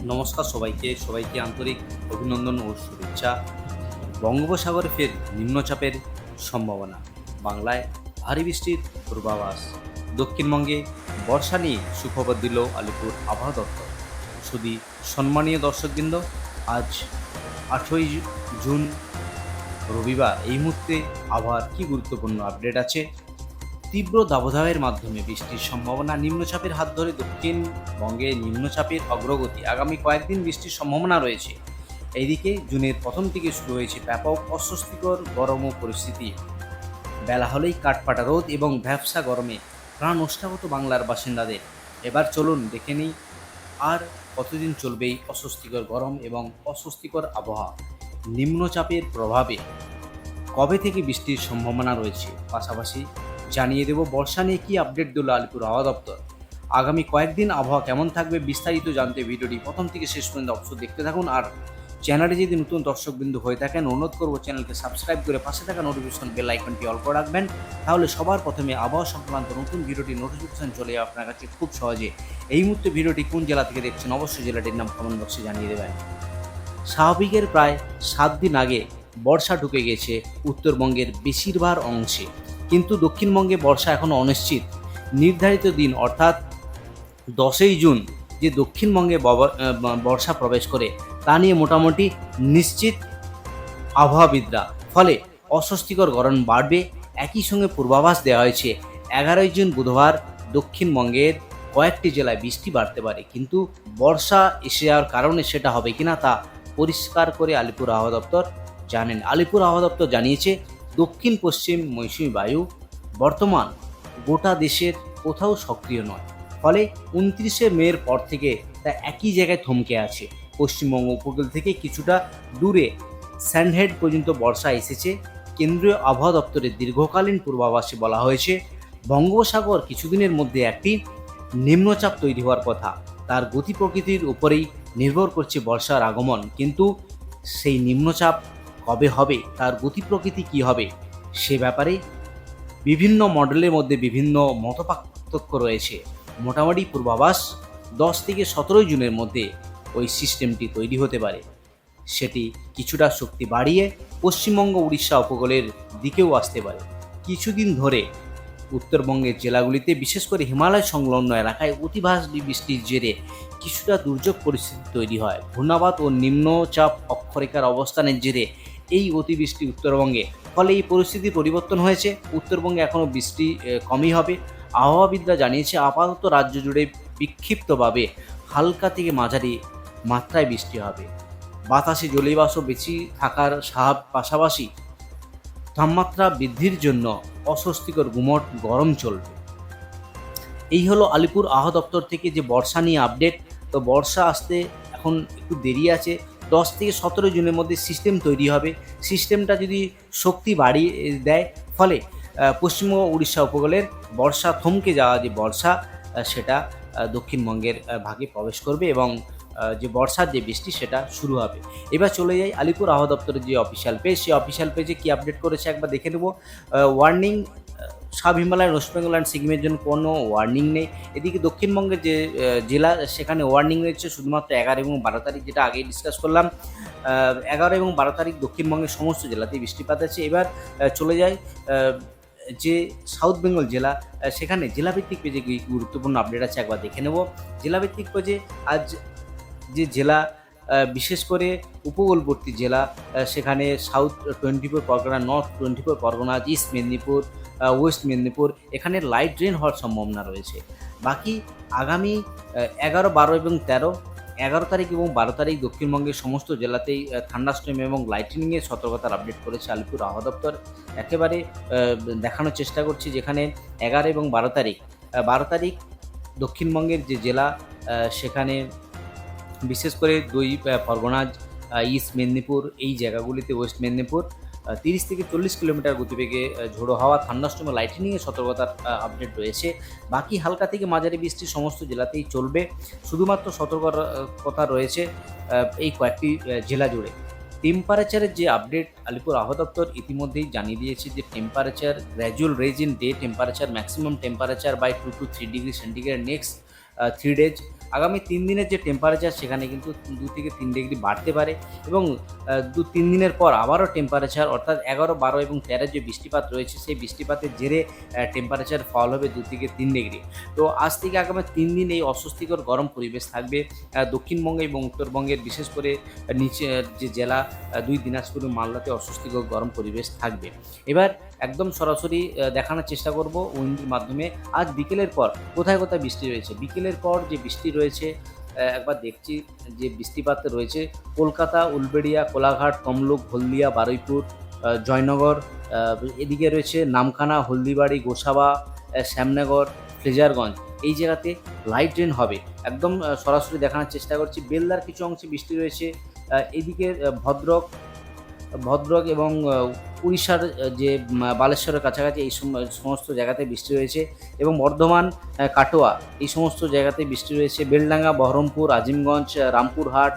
নমস্কার সবাইকে আন্তরিক অভিনন্দন ও শুভেচ্ছা। বঙ্গোপসাগরে ফের নিম্নচাপের সম্ভাবনা, বাংলায় ভারী বৃষ্টির পূর্বাভাস, দক্ষিণবঙ্গে বর্ষা নিয়ে সুখবর দিল আলিপুর আবহাওয়া দপ্তর। শুধু সম্মানীয় দর্শকবৃন্দ, আজ 8ই জুন রবিবার। এই মুহূর্তে আবহাওয়ার কী গুরুত্বপূর্ণ আপডেট আছে? তীব্র দাবদাহের মাধ্যমে বৃষ্টির সম্ভাবনা, নিম্নচাপের হাত ধরে দক্ষিণবঙ্গে নিম্নচাপের অগ্রগতি, আগামী কয়েকদিন বৃষ্টির সম্ভাবনা রয়েছে। এইদিকে জুনের প্রথম থেকে শুরু হয়েছে ব্যাপক অস্বস্তিকর গরম ও পরিস্থিতি। বেলা হলেই কাঠফাটা রোদ এবং ভ্যাপসা গরমে প্রাণ ওষ্ঠাগত বাংলার বাসিন্দাদের। এবার চলুন দেখে নিই আর কতদিন চলবে এই অস্বস্তিকর গরম এবং অস্বস্তিকর আবহাওয়া। নিম্নচাপের প্রভাবে কবে থেকে বৃষ্টির সম্ভাবনা রয়েছে, পাশাপাশি জানিয়ে দেব বর্ষা নিয়ে কী আপডেট দিল আলিপুর আবহাওয়া দপ্তর। আগামী কয়েকদিন আবহাওয়া কেমন থাকবে বিস্তারিত জানতে ভিডিওটি প্রথম থেকে শেষ পর্যন্ত অবশ্যই দেখতে থাকুন। আর চ্যানেলে যদি নতুন দর্শকবৃন্দ হয়ে থাকেন, অনুরোধ করবো চ্যানেলকে সাবস্ক্রাইব করে পাশে থাকা নোটিফিকেশন বেল আইকনটি অল করে রাখবেন। তাহলে সবার প্রথমে আবহাওয়া সংক্রান্ত নতুন ভিডিওটি নোটিফিকেশন চলে যাবে আপনার কাছে খুব সহজে। এই মুহূর্তে ভিডিওটি কোন জেলা থেকে দেখছেন অবশ্যই জেলাটির নাম কমেন্ট বক্সে জানিয়ে দেবেন। স্বাভাবিকের প্রায় 7 দিন আগে বর্ষা ঢুকে গেছে উত্তরবঙ্গের বেশিরভাগ অংশে, কিন্তু দক্ষিণবঙ্গে বর্ষা এখনও অনিশ্চিত। নির্ধারিত দিন অর্থাৎ 10ই জুন যে দক্ষিণবঙ্গে বর্ষা প্রবেশ করে তা নিয়ে মোটামুটি নিশ্চিত আবহাওয়াবিদরা। ফলে অস্বস্তিকর গরম বাড়বে। একই সঙ্গে পূর্বাভাস দেওয়া হয়েছে 11ই জুন বুধবার দক্ষিণবঙ্গের কয়েকটি জেলায় বৃষ্টি বাড়তে পারে, কিন্তু বর্ষা এসে যাওয়ার কারণে সেটা হবে কিনা তা পরিষ্কার করে আলিপুর আবহাওয়া দপ্তর জানেন। আলিপুর আবহাওয়া দপ্তর জানিয়েছে দক্ষিণ পশ্চিম মৌসুমী বায়ু বর্তমান গোটা দেশের কোথাও সক্রিয় নয়। ফলে 29শে মের পর থেকে তা একই জায়গায় থমকে আছে। পশ্চিমবঙ্গ উপকূল থেকে কিছুটা দূরে স্যান্ডহেড পর্যন্ত বর্ষা এসেছে। কেন্দ্রীয় আবহাওয়া দপ্তরের দীর্ঘকালীন পূর্বাভাসে বলা হয়েছে বঙ্গোপসাগর কিছুদিনের মধ্যে একটি নিম্নচাপ তৈরি হওয়ার কথা। তার গতি প্রকৃতির উপরেই নির্ভর করছে বর্ষার আগমন, কিন্তু সেই নিম্নচাপ কবে হবে, তার গতি প্রকৃতি কী হবে, সে ব্যাপারে বিভিন্ন মডেলের মধ্যে বিভিন্ন মতপার্থক্য রয়েছে। মোটামুটি পূর্বাভাস 10 থেকে 17 জুনের মধ্যে ওই সিস্টেমটি তৈরি হতে পারে। সেটি কিছুটা শক্তি বাড়িয়ে পশ্চিমবঙ্গ উড়িষ্যা উপকূলের দিকেও আসতে পারে। কিছুদিন ধরে উত্তরবঙ্গের জেলাগুলিতে, বিশেষ করে হিমালয় সংলগ্ন এলাকায় অতিভারী বৃষ্টির জেরে কিছুটা দুর্যোগ পরিস্থিতি তৈরি হয়। ঘূর্ণাবাত ও নিম্নচাপ অক্ষরেখার অবস্থানের জেরে এই অতিবৃষ্টি উত্তরবঙ্গে, ফলে এই পরিস্থিতি পরিবর্তন হয়েছে। উত্তরবঙ্গে এখনও বৃষ্টি কমই হবে। আবহাওয়াবিদরা জানিয়েছে আপাতত রাজ্য জুড়ে বিক্ষিপ্তভাবে হালকা থেকে মাঝারি মাত্রায় বৃষ্টি হবে। বাতাসে জলীয়বাষ্প বেশি থাকার পাশাপাশি তাপমাত্রা বৃদ্ধির জন্য অস্বস্তিকর গুমট গরম চলবে। এই হলো আলিপুর আবহাওয়া দপ্তর থেকে যে বর্ষা নিয়ে আপডেট। তো বর্ষা আসতে এখন একটু দেরি আছে। 10 থেকে 17 জুনের মধ্যে সিস্টেম তৈরি হবে। সিস্টেমটা যদি শক্তি বাড়িয়ে দেয়, ফলে পশ্চিমবঙ্গ উড়িষ্যা উপকূলের বর্ষা থমকে যাওয়া যে বর্ষা, সেটা দক্ষিণবঙ্গের ভাগে প্রবেশ করবে এবং যে বর্ষার যে বৃষ্টি সেটা শুরু হবে। এবার চলে যাই আলিপুর আবহাওয়া দপ্তরের যে অফিসিয়াল পেজ, সেই অফিসিয়াল পেজে কী আপডেট করেছে একবার দেখে নেব। Warning, sub Himalaya, West Bengal and সিকিমের জন্য কোনো ওয়ার্নিং নেই। এদিকে দক্ষিণবঙ্গের যে জেলা, সেখানে ওয়ার্নিং রয়েছে শুধুমাত্র 11 এবং 12 তারিখ, যেটা আগেই ডিসকাস করলাম। 11 এবং 12 তারিখ দক্ষিণবঙ্গের সমস্ত জেলাতেই বৃষ্টিপাত আছে। এবার চলে যাই যে সাউথ বেঙ্গল জেলা, সেখানে জেলাভিত্তিক পেজে কী গুরুত্বপূর্ণ আপডেট আছে একবার দেখে নেব। জেলাভিত্তিক পেজে আজ যে জেলা, বিশেষ করে উপকূলবর্তী জেলা, সেখানে south 24 Pargana, north 24 Pargana, east Medinipur, West Medinipur, এখানে লাইট রেন হওয়ার সম্ভাবনা রয়েছে। বাকি আগামী 11, 12 এবং 13, 11 তারিখ এবং 12 তারিখ দক্ষিণবঙ্গের সমস্ত জেলাতেই থান্ডারস্টর্ম এবং লাইটনিংয়ের সতর্কতার আপডেট করেছে আলিপুর আবহাওয়া দপ্তর। একেবারে দেখানোর চেষ্টা করছি, যেখানে 11 এবং 12 তারিখ, 12 তারিখ দক্ষিণবঙ্গের যে জেলা, সেখানে বিশেষ করে 2 পরগনা, ইস্ট মেদিনীপুর, এই জায়গাগুলিতে, ওয়েস্ট মেদিনীপুর 30 থেকে 40 কিলোমিটার গতিবেগে ঝোড়ো হাওয়া, থান্ডারস্টর্ম, লাইটনিংয়ের সতর্কতার আপডেট রয়েছে। বাকি হালকা থেকে মাঝারি বৃষ্টি সমস্ত জেলাতেই চলবে। শুধুমাত্র সতর্কতা রয়েছে এই কয়েকটি জেলা জুড়ে। টেম্পারেচারের যে আপডেট আলিপুর আবহাওয়া দপ্তর ইতিমধ্যেই জানিয়ে দিয়েছে যে temperature gradual rise in day temperature, maximum temperature by 2 to 3 degree centigrade next 3 days। আগামী 3 দিনের যে টেম্পারেচার সেখানে কিন্তু 2 থেকে 3 ডিগ্রি বাড়তে পারে এবং 2-3 দিনের পর আবারও টেম্পারেচার অর্থাৎ 11, 12 এবং 13 যে বৃষ্টিপাত রয়েছে সেই বৃষ্টিপাতের জেরে টেম্পারেচার ফল হবে 2 থেকে 3 ডিগ্রি। তো আজ থেকে আগামী 3 দিন এই অস্বস্তিকর গরম পরিবেশ থাকবে দক্ষিণবঙ্গে এবং উত্তরবঙ্গের, বিশেষ করে নিচে যে জেলা 2 দিনাজপুর ও মালদাতে অস্বস্তিকর গরম পরিবেশ থাকবে। এবার একদম সরাসরি দেখানোর চেষ্টা করব উইন্ডির মাধ্যমে আজ বিকেলের পর কোথায় কোথায় বৃষ্টি রয়েছে। বিকেলের পর যে বৃষ্টি রয়েছে একবার দেখছি যে বৃষ্টিপাত রয়েছে কলকাতা, উলবেড়িয়া, কোলাঘাট, তমলুক, হলদিয়া, বারুইপুর, জয়নগর, এদিকে রয়েছে নামখানা, হলদিবাড়ি, গোসাবা, শ্যামনগর, ফ্রেজারগঞ্জ। এই জায়গাতে লাইট রেন হবে। একদম সরাসরি দেখানোর চেষ্টা করছি। বেলদার কিছু অংশে বৃষ্টি রয়েছে। এদিকে ভদ্রক এবং উড়িষ্যার যে বালেশ্বরের কাছাকাছি এই সমস্ত জায়গাতে বৃষ্টি রয়েছে এবং বর্ধমান, কাটোয়া এই সমস্ত জায়গাতে বৃষ্টি রয়েছে। বেলডাঙ্গা, বহরমপুর, আজিমগঞ্জ, রামপুরহাট,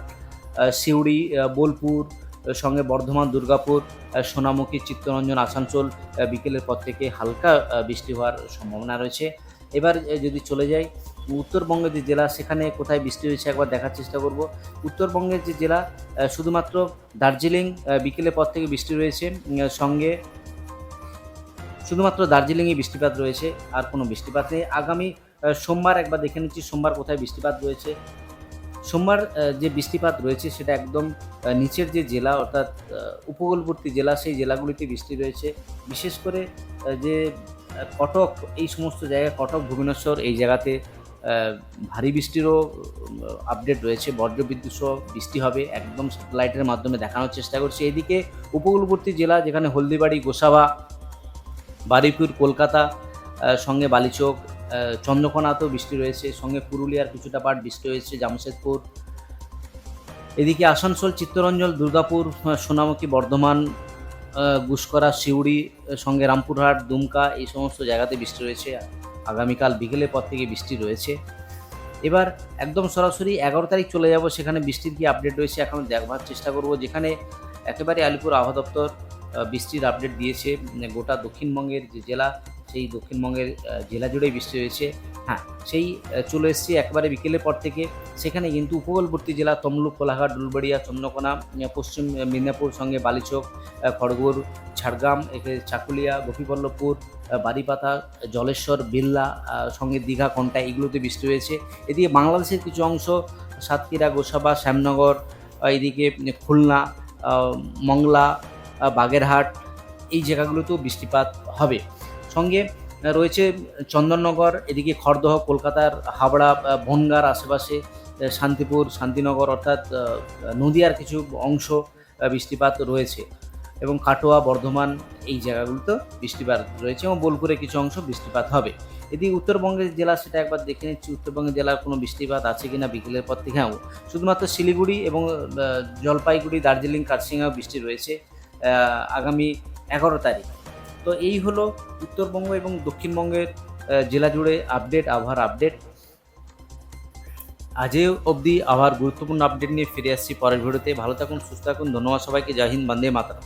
সিউড়ি, বোলপুর, সঙ্গে বর্ধমান, দুর্গাপুর, সোনামুখী, চিত্তরঞ্জন, আসানসোল বিকেলের পর থেকে হালকা বৃষ্টি হওয়ার সম্ভাবনা রয়েছে। এবার যদি চলে যাই উত্তরবঙ্গের যে জেলা সেখানে কোথায় বৃষ্টি হয়েছে একবার দেখার চেষ্টা করব। উত্তরবঙ্গের যে জেলা শুধুমাত্র দার্জিলিং বিকেলের পর থেকে বৃষ্টি রয়েছে, সঙ্গে শুধুমাত্র দার্জিলিংয়ে বৃষ্টিপাত রয়েছে, আর কোনো বৃষ্টিপাত নেই। আগামী সোমবার একবার দেখে নিচ্ছি সোমবার কোথায় বৃষ্টিপাত রয়েছে। সোমবার যে বৃষ্টিপাত রয়েছে সেটা একদম নিচের যে জেলা অর্থাৎ উপকূলবর্তী জেলা সেই জেলাগুলিতে বৃষ্টি রয়েছে। বিশেষ করে যে কটক এই সমস্ত জায়গায়, কটক, ভুবনেশ্বর এই জায়গাতে ভারী বৃষ্টিরও আপডেট রয়েছে। বজ্রবিদ্যুৎ সহ বৃষ্টি হবে, একদম স্যাটেলাইটের মাধ্যমে দেখানোর চেষ্টা করছি। এদিকে উপকূলবর্তী জেলা যেখানে হলদিবাড়ি, গোসাবা, বারুইপুর, কলকাতা, সঙ্গে বালিচক, চন্দ্রকোনাতেও বৃষ্টি রয়েছে, সঙ্গে পুরুলিয়ার কিছুটা পার্ট বৃষ্টি হয়েছে, জামশেদপুর। এদিকে আসানসোল, চিত্তরঞ্জন, দুর্গাপুর, সোনামুখী, বর্ধমান, গুসকরা, সিউড়ি, সঙ্গে রামপুরহাট, দুমকা এই সমস্ত জায়গাতে বৃষ্টি রয়েছে। আগামীকাল বিকেলের পর থেকে বৃষ্টি রয়েছে। এবার একদম সরাসরি 11 তারিখ চলে যাব, সেখানে বৃষ্টির কী আপডেট রয়েছে এখন দেখবার চেষ্টা করব। যেখানে একেবারে আলিপুর আবহাওয়া দপ্তর বৃষ্টির আপডেট দিয়েছে। গোটা দক্ষিণবঙ্গের যে জেলা সেই দক্ষিণবঙ্গের জেলা জুড়েই বৃষ্টি রয়েছে। হ্যাঁ, সেই চলে এসেছি একেবারে বিকেলের পর থেকে। সেখানে কিন্তু উপকূলবর্তী জেলা তমলুক, কোলাঘাট, উলবেড়িয়া, চন্দ্রকোনা, পশ্চিম মেদিনীপুর, সঙ্গে বালিচক, খড়গপুর, ঝাড়গ্রাম, চাকুলিয়া, গোপীবল্লভপুর, বারিপাতা, জলেশ্বর, বিল্লা, সঙ্গে দীঘা, কোন্টা এগুলোতে বৃষ্টি হয়েছে। এদিকে বাংলাদেশের কিছু অংশ সাতক্ষীরা, গোসাবা, শ্যামনগর, এদিকে খুলনা, মংলা, বাগেরহাট এই জায়গাগুলোতেও বৃষ্টিপাত হবে। সঙ্গে রয়েছে চন্দননগর, এদিকে খড়দহ, কলকাতার হাবড়া, বনগাঁর আশেপাশে, শান্তিপুর, শান্তিনগর অর্থাৎ নদিয়ার কিছু অংশ বৃষ্টিপাত রয়েছে এবং কাটোয়া, বর্ধমান এই জায়গাগুলোতেও বৃষ্টিপাত রয়েছে এবং বোলপুরে কিছু অংশ বৃষ্টিপাত হবে। এদিকে উত্তরবঙ্গের জেলা সেটা একবার দেখে নিচ্ছি উত্তরবঙ্গের জেলার কোনো বৃষ্টিপাত আছে কিনা বিকেলের পর থেকে। হ্যাঁ, শুধুমাত্র শিলিগুড়ি এবং জলপাইগুড়ি, দার্জিলিং, কার্শিয়াঙেও বৃষ্টি রয়েছে আগামী 11 তারিখ। তো এই হলো উত্তরবঙ্গ এবং দক্ষিণবঙ্গের জেলা জুড়ে আপডেট, আবহাওয়ার আপডেট। আজও অবধি আবহাওয়ার গুরুত্বপূর্ণ আপডেট নিয়ে ফিরে আসছি পরের ভিডিওতে। ভালো থাকুন, সুস্থ থাকুন। ধন্যবাদ সবাইকে। জয় হিন্দ, বন্দে মাতরম।